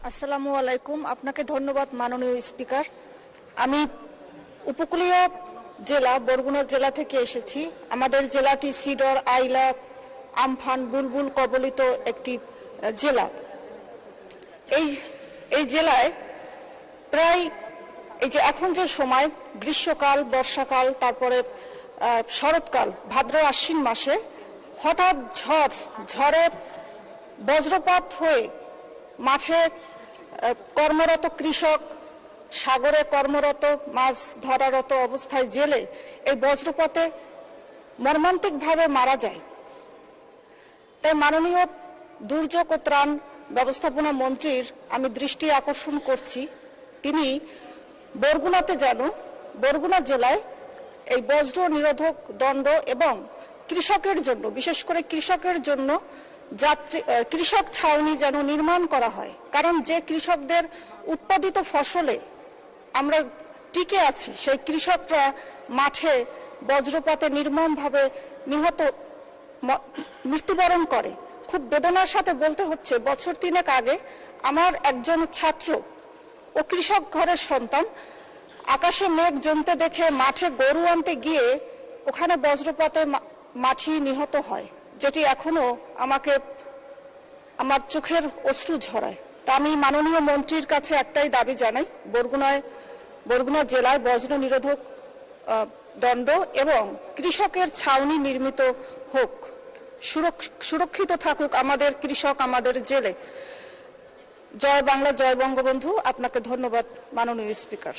আসসালামু আলাইকুম। আপনাকে ধন্যবাদ মাননীয় স্পিকার। আমি উপকূলীয় জেলা বরগুনা জেলা থেকে এসেছি। আমাদের জেলাটি সিডর, আইলা, আমফান, বুলবুল কবলিত একটি জেলা। এই জেলায় প্রায় এই যে এখন যে সময় গ্রীষ্মকাল, বর্ষাকাল, তারপরে শরৎকাল, ভাদ্র আশ্বিন মাসে হঠাৎ ঝড়ে বজ্রপাত হয়ে মাঠে কর্মরত কৃষক, সাগরে কর্মরত মাছ ধরারত অবস্থায় জেলে এই বজ্রপাতে মর্মান্তিকভাবে মারা যায়। তাই মাননীয় দুর্যোগ ও ত্রাণ ব্যবস্থাপনা মন্ত্রীর আমি দৃষ্টি আকর্ষণ করছি, তিনি বরগুনা জেলায় এই বজ্র নিরোধক দণ্ড এবং কৃষকের জন্য, বিশেষ করে কৃষকের জন্য কৃষক ছাউনি যেন নির্মাণ করা হয়। কারণ যে কৃষকদের উৎপাদিত ফসলে আমরা টিকে আছি, সেই কৃষকরা মাঠে বজ্রপাতে নির্মমভাবে মৃত্যুবরণ করে। খুব বেদনার সাথে বলতে হচ্ছে, বছর 3 আগে আমার একজন ছাত্র ও কৃষক ঘরের সন্তান আকাশে মেঘ জমতে দেখে মাঠে গরু আনতে গিয়ে ওখানে বজ্রপাতে মাঠি নিহত হয়, যেটি এখনো আমাকে আমার চোখের অশ্রু ঝরায়। তা আমি মাননীয় মন্ত্রীর কাছে একটাই দাবি জানাই, বরগুনা জেলায় বজ্র নিরোধক দণ্ড এবং কৃষকের ছাউনি নির্মিত হোক, সুরক্ষিত থাকুক আমাদের কৃষক, আমাদের জেলে। জয় বাংলা, জয় বঙ্গবন্ধু। আপনাকে ধন্যবাদ মাননীয় স্পিকার।